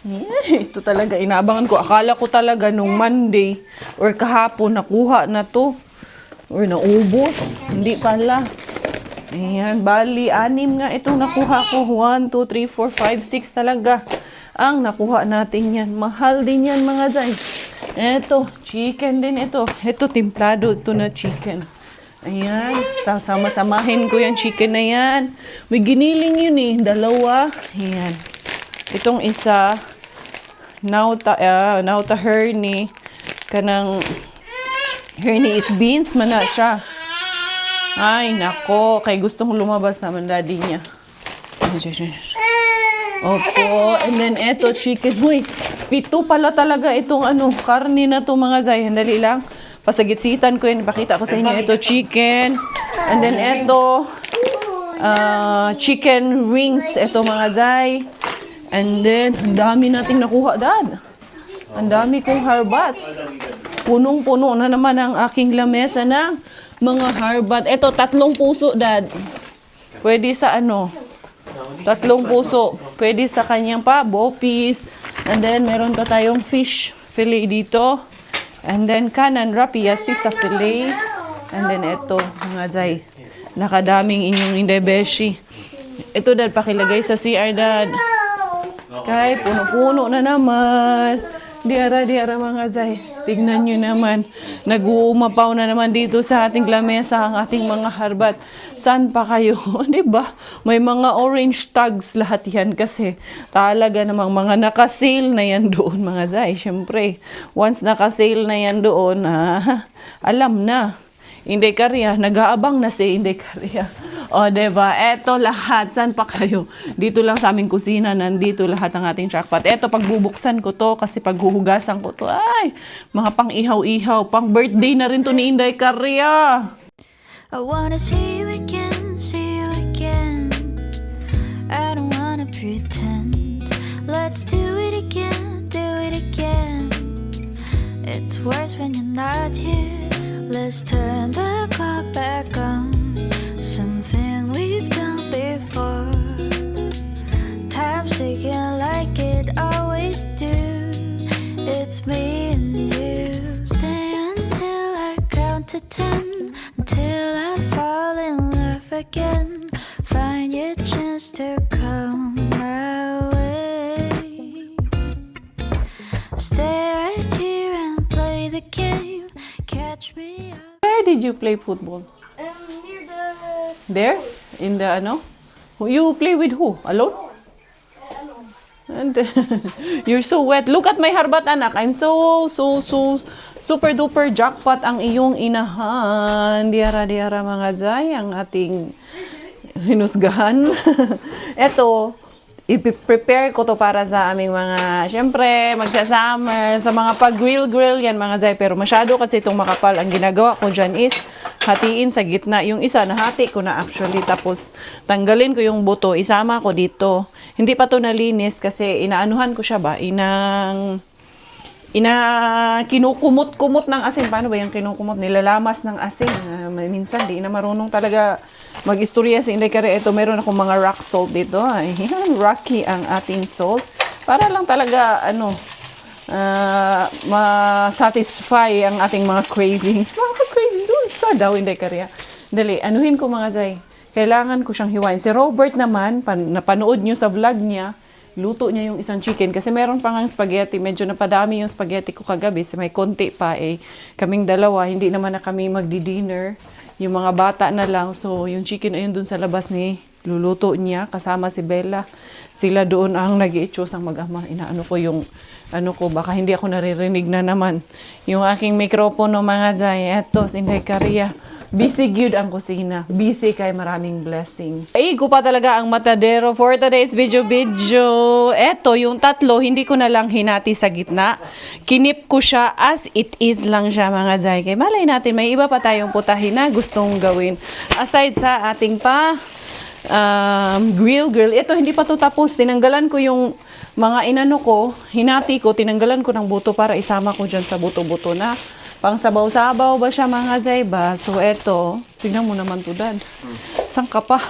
Yeah, ito talaga, inabangan ko. Akala ko talaga nung Monday or kahapon nakuha na to. Or naubos. Hindi pala. Ayan, bali, 6 nga itong nakuha ko. 1, 2, 3, 4, 5, 6 talaga. Ang nakuha natin yan. Mahal din yan mga jay. Eto, chicken din ito. Ito, timplado ito na chicken. Ayan, sasama-samahin ko yung chicken na yan. May giniling yun eh, 2. Ayan. Itong isa, nauta herni. Kanang herni is beans man na siya. Ay, nako. Kay gustong lumabas naman daddy niya. Opo. And then, eto, chicken. Huy, 7 pala talaga itong karne na to mga jay. Handali lang. Pasagitsitan ko yun. Ipakita ko sa inyo. Ito, chicken. And then, eto, chicken wings. Ito mga jay. And then, ang dami nating nakuha, Dad. Ang dami kong harbats. Punong-puno na naman ang aking lamesa ng mga harbat. Ito, 3 puso, Dad. Pwede sa 3 puso. Pwede sa kanyang pabo, piece. And then, meron pa tayong fish fillet dito. And then, kanan, rapiasi sa fillet. And then, ito, mga jay. Nakadaming inyong indebeshi. Ito, Dad, pakilagay sa CR, Dad. Kay, puno-puno na naman. Diara mga jay. Tignan nyo naman. Nag-uumapaw na naman dito sa ating lamesa ang ating mga harbat. Saan pa kayo? Diba? May mga orange tags lahat yan kasi talaga namang mga nakasale na yan doon mga jay. Siyempre, once nakasale na yan doon, alam na. Inday Karya, nag-aabang na si Inday Karya. O, diba? Eto lahat. Saan pa kayo? Dito lang sa aming kusina. Nandito lahat ang ating jackpot. Eto, pagbubuksan ko to kasi paghuhugasan ko to. Ay, mga pang ihaw-ihaw. Pang birthday na rin to ni Inday Karya. I wanna see you again, see you again. I don't wanna pretend. Let's do it again, do it again. It's worse when you're not here. Let's turn the clock back on. Something we've done before. Time's ticking like it always do. It's me and you. Stay until I count to 10. Until I fall in love again. Find your chance to come my way. Stay right here and play the game. Catch me up. Where did you play football? Near the... There? In the ano? You play with who? Alone? And you're so wet. Look at my harbat, anak. I'm so super duper jackpot ang iyong inahan. Diara mga zay, ang ating hinusgahan. Eto, i-prepare ko to para sa aming mga, syempre, magsa-summer, sa mga pag-grill yan mga zay. Pero masyado kasi itong makapal. Ang ginagawa ko dyan is, hatiin sa gitna. Yung isa, nahati ko na actually. Tapos, tanggalin ko yung buto. Isama ko dito. Hindi pa to nalinis kasi inaanuhan ko siya ba? Kinukumot-kumot ng asin. Paano ba yung kinukumot? Nilalamas ng asin. Minsan, di na marunong talaga mag-istorya si Inday Karya. Ito, meron akong mga rock salt dito. Ayan, rocky ang ating salt. Para lang talaga, ma-satisfy ang ating mga cravings. Mga cravings, sa daw, Inday Karya. Dali, anuhin ko mga zay. Kailangan ko siyang hiwain. Si Robert naman, napanood nyo sa vlog niya, luto niya yung isang chicken. Kasi meron pa ngang spaghetti. Medyo napadami yung spaghetti ko kagabi. So may konti pa kaming dalawa. Hindi naman na kami magdi-dinner. Yung mga bata na lang. So yung chicken ayun dun sa labas ni luluto niya. Kasama si Bella. Sila doon ang nag-i-choose ang mag-ama. Inaano ko yung baka hindi ako naririnig na naman. Yung aking mikropono mga zay. Eto, si Inday Karya. Busy good ang kusina. Busy kay maraming blessing. Ay, ko pa talaga ang matadero for today's video. Eto, yung tatlo, hindi ko na lang hinati sa gitna. Kinip ko siya as it is lang siya mga zay. Kaya malay natin, may iba pa tayong putahin na gustong gawin. Aside sa ating grill. Ito, hindi pa to tapos. Tinanggalan ko yung mga inano ko, hinati ko, tinanggalan ko ng buto para isama ko dyan sa buto-buto na. Pang sabaw-sabaw ba siya mga zay ba? So eto, tingnan mo naman to dad. Saan ka pa?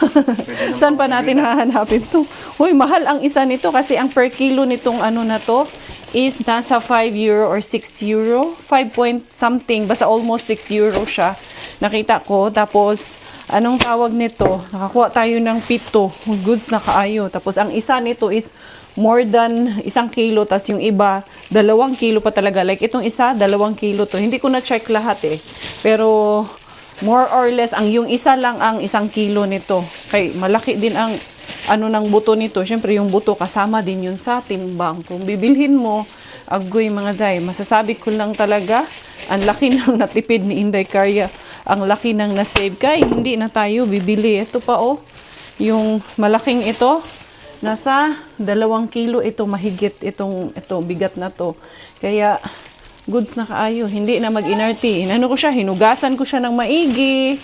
Saan pa natin hahanapin to? Uy, mahal ang isa nito kasi ang per kilo nitong na to is nasa 5 euro or 6 euro. 5 point something, basta almost 6 euro siya. Nakita ko, tapos anong tawag nito? Nakakuha tayo ng 7 goods na kaayo. Tapos ang isa nito is more than 1 kilo, tas yung iba 2 kilo pa talaga. Like itong isa 2 kilo to. Hindi ko na check lahat pero more or less yung isa lang ang 1 kilo nito. Kay malaki din ang ng buto nito. Syempre yung buto kasama din yun sa timbang. Kung bibilhin mo, agoy mga zay, masasabi ko lang talaga ang laki ng natipid ni Inday Karya. Ang laki ng na-save kay hindi na tayo bibili. Ito pa yung malaking ito. Nasa 2 kilo ito mahigit itong bigat na to. Kaya goods na kaayo, hindi na mag-inarty. Inano ko siya, hinugasan ko siya ng maigi.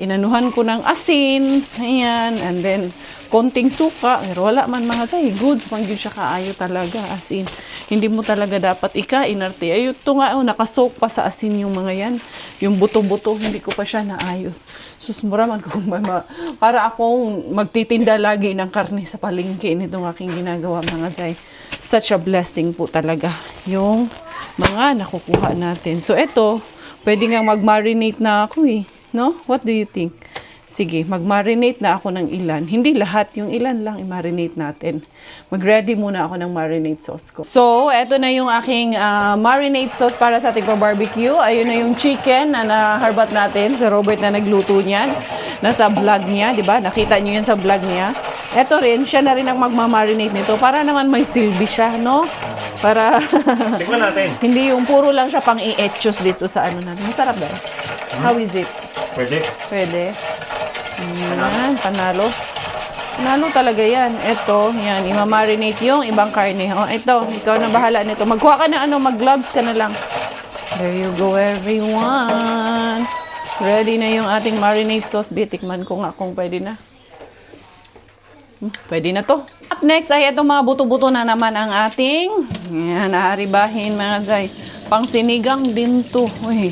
Inanuhan ko ng asin. Ayan, and then konting suka. Pero wala man mga say, goods pang yun siya kaayo talaga. Asin. Hindi mo talaga dapat inarty. Ay, ito nga, nakasoak pa sa asin yung mga yan. Yung buto-buto, hindi ko pa siya naayos. Sus, muraman ko para akong magtitinda lagi ng karne sa palengke nitong aking ginagawa mga zay. Such a blessing po talaga yung mga nakukuha natin. So, eto, pwede nga mag-marinate na ako no? What do you think? Sige, mag-marinate na ako ng ilan. Hindi lahat, yung ilan lang i-marinate natin. Mag-ready muna ako ng marinade sauce ko. So, eto na yung aking marinade sauce para sa ating barbecue. Ayun na yung chicken na naharbat natin. Si Robert na nagluto niyan. Nasa vlog niya, di ba? Nakita niyo yan sa vlog niya. Eto rin, siya na rin ang magmamarinate nito. Para naman may silbi siya, no? Para Tikman natin. hindi yung puro lang siya pang i-etchos dito sa natin. Masarap ba? How is it? Pwede. Pwede. Yan, panalo. Panalo talaga yan. Ito, yan, imamarinate yung ibang karne. O, ito, ikaw na bahala nito. Magkuha ka na mag-gloves ka na lang. There you go, everyone. Ready na yung ating marinade sauce. Tikman ko nga kung pwede na. Pwede na to. Up next ay itong mga buto-buto na naman ang ating naaribahin mga zay. Pang sinigang din to. Uy,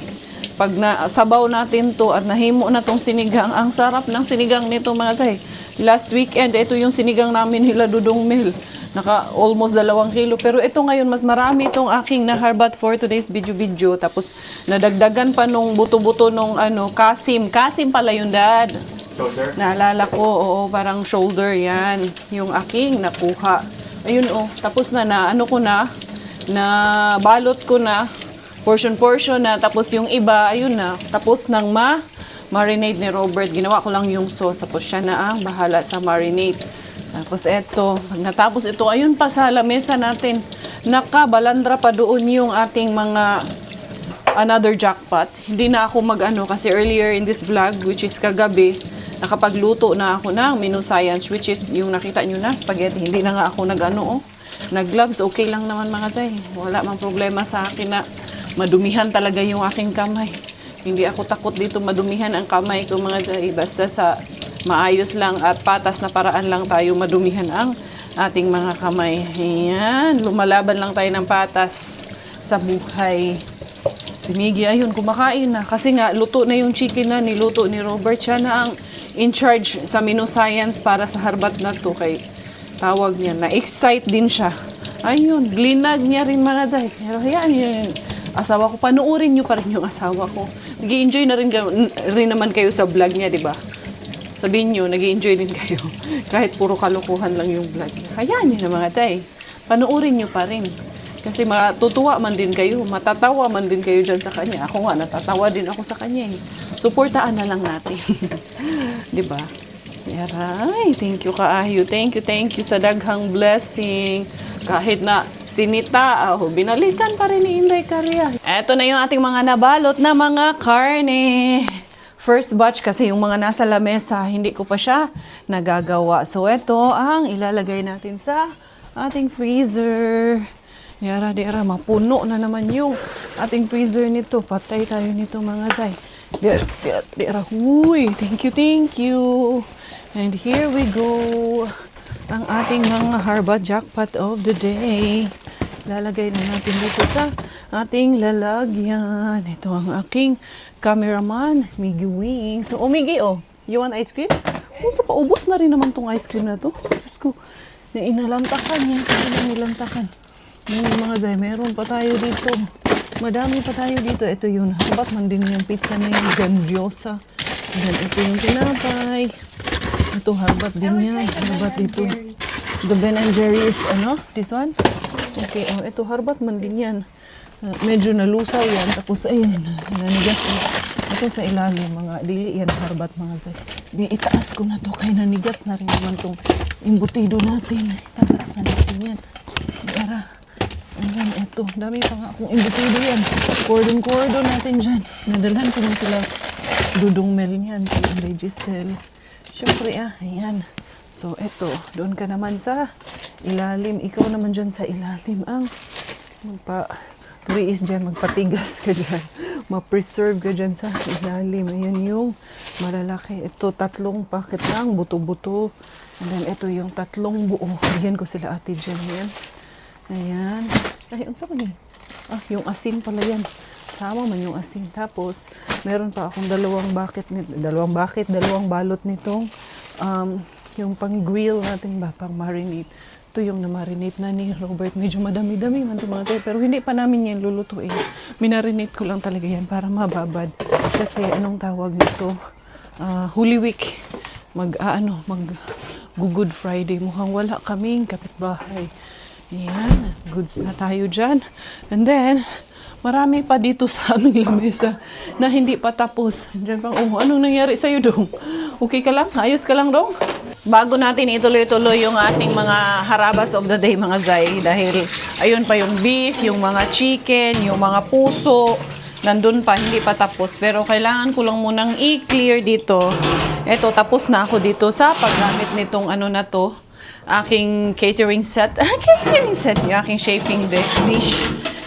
pag nasabaw natin to at nahimo na tong sinigang, ang sarap ng sinigang nito mga zay. Last weekend, ito yung sinigang namin nila Dudong Mel. Naka almost 2 kilo. Pero ito ngayon, mas marami itong aking naharbat for today's video. Tapos, nadagdagan pa nung buto-buto nung kasim. Kasim pala yun, Dad. Shoulder. Naalala ko, oo, parang shoulder yan. Yung aking nakuha. Ayun, oh. Tapos na ko na balot ko na. Portion na. Tapos yung iba, ayun na. Tapos nang marinate ni Robert. Ginawa ko lang yung sauce. Tapos siya na ang bahala sa marinate. Tapos eto, pag natapos ito, ayun pa sa lamesa natin. Nakabalandra pa doon yung ating mga another jackpot. Hindi na ako kasi earlier in this vlog, which is kagabi, nakapagluto na ako ng menu science, which is yung nakita nyo na, spaghetti. Hindi na nga ako nag-gloves. Okay lang naman mga tay. Wala mang problema sa akin na madumihan talaga yung aking kamay. Hindi ako takot dito madumihan ang kamay ko mga tay. Basta sa maayos lang at patas na paraan lang tayo madumihan ang ating mga kamay. Ayan, lumalaban lang tayo ng patas sa buhay. Si Miggy, ayun, kumakain na. Kasi nga, luto na yung chicken na niluto ni Robert. Siya na ang in charge sa menu science para sa harbat na to. Kay tawag niya, na-excite din siya. Ayun, glinag niya rin mga day. Pero yan, yung asawa ko, panuorin niyo pa rin yung asawa ko. Nag-i-enjoy na rin naman kayo sa vlog niya, di ba? Sabihin nyo, nag-i-enjoy din kayo. Kahit puro kalokohan lang yung vlog niya. Hayaan nyo na mga tay. Panuorin nyo pa rin. Kasi matutuwa man din kayo. Matatawa man din kayo dyan sa kanya. Ako nga, natatawa din ako sa kanya eh. Suportaan na lang natin. Diba? Aray, thank you kaayo. Thank you sa daghang blessing. Kahit na sinita, binalikan pa rin ni Inday Karya. Eto na yung ating mga nabalot na mga karne. First batch kasi yung mga nasa lamesa, hindi ko pa siya nagagawa. So, ito ang ilalagay natin sa ating freezer. Dira, mapuno na naman yung ating freezer nito. Patay tayo nito mga day. Dira, huy, thank you. And here we go. Ang ating mga harbat jackpot of the day. Lalagay na natin dito sa ating lalagyan. Ito ang aking cameraman, Miggy Wings. So, Miggy, you want ice cream? So, paubos na rin naman tong ice cream na to. Diyos ko, inalantakan yan. Nilantakan. Mga day, meron pa tayo dito. Madami pa tayo dito. Ito yun. Harbat man din yung pizza na yung Grandiosa. Then, ito yung tinapay. Ito, harbat din yan. Harbat dito. The Ben & Jerry's, this one? Okay, ito harbat man din yan. Medyo nalusaw yan. Tapos, ayun, nanigas. Ito sa ilalim, mga dili yan, harbat mga zay. Itaas ko na to, kaya nanigas na rin naman tong imbutido natin. Tataas na natin yan. Dara. Ayan, ito. Dami pa nga akong imbutido yan. Cordon natin dyan. Nadalhan ko lang sila Dudong Mel yan. Sila Giselle. Siyempre, ayan. So, eto, doon ka naman sa ilalim. Ikaw naman dyan sa ilalim ang tuwiis dyan, magpatigas ka dyan. Ma-preserve ka dyan sa ilalim. Ayan yung malalaki. Ito, 3 packet lang, buto-buto. And then, ito yung 3 buo. Bigyan ko sila ate dyan. Ayan. Ay, unsa man yun? Yung asin pala yan. Sama man yung asin. Tapos, meron pa akong 2 balot nitong yung pang-grill natin ba, pang-marinate. Ito yung na-marinate na ni Robert. Medyo madami-dami man ito mga tayo. Pero hindi pa namin yan lulutuin. Minarinate ko lang talaga yan para mababad. Kasi anong tawag nito? Holy Week. Good Friday. Mukhang wala kaming kapitbahay. Ayan. Goods na tayo dyan. And then, marami pa dito sa aming lamesa na hindi pa tapos. Diyan pang, anong nangyari sa'yo, Dong? Okay ka lang? Ayos ka lang, Dong? Bago natin ituloy-tuloy yung ating mga harabas of the day, mga zay. Dahil, ayun pa yung beef, yung mga chicken, yung mga puso. Nandun pa, hindi pa tapos. Pero kailangan ko lang munang i-clear dito. Eto, tapos na ako dito sa paggamit nitong ano na to. Aking catering set. Catering set, yung aking chafing dish.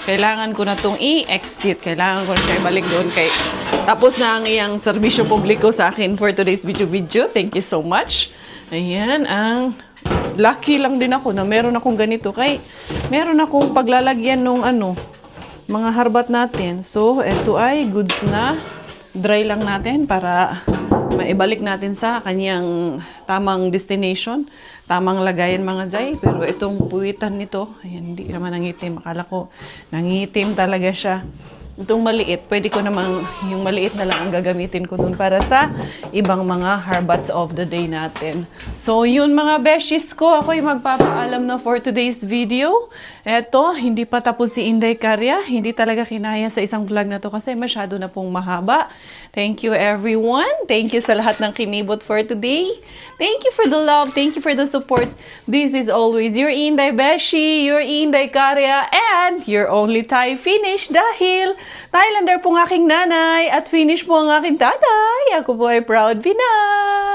Kailangan ko na itong i-exit. Kailangan ko na siya ibalik doon kay... Tapos na ang iyang serbisyo publiko sa akin for today's video. Thank you so much. Ayan, ang... Lucky lang din ako na meron akong ganito. Kay meron akong paglalagyan nung ano, mga harbat natin. So, ito ay goods na. Dry lang natin para maibalik natin sa kanyang tamang destination. Tamang lagayan mga jay. Pero itong puwitan nito, ayan, hindi naman nangitim. Akala ko nangitim talaga siya. Itong maliit, pwede ko namang yung maliit na lang ang gagamitin ko dun para sa ibang mga harbats of the day natin. So, yun mga beshies ko. Ako'y magpapaalam na for today's video. Eto, hindi pa tapos si Inday Karya. Hindi talaga kinaya sa isang vlog na to kasi masyado na pong mahaba. Thank you everyone. Thank you sa lahat ng kinibot for today. Thank you for the love. Thank you for the support. This is always your Inday Beshi, your Inday Karya, and your only Thai finish dahil Thailander pong aking nanay at finish po ang aking tatay. Ako po ay proud Pinay.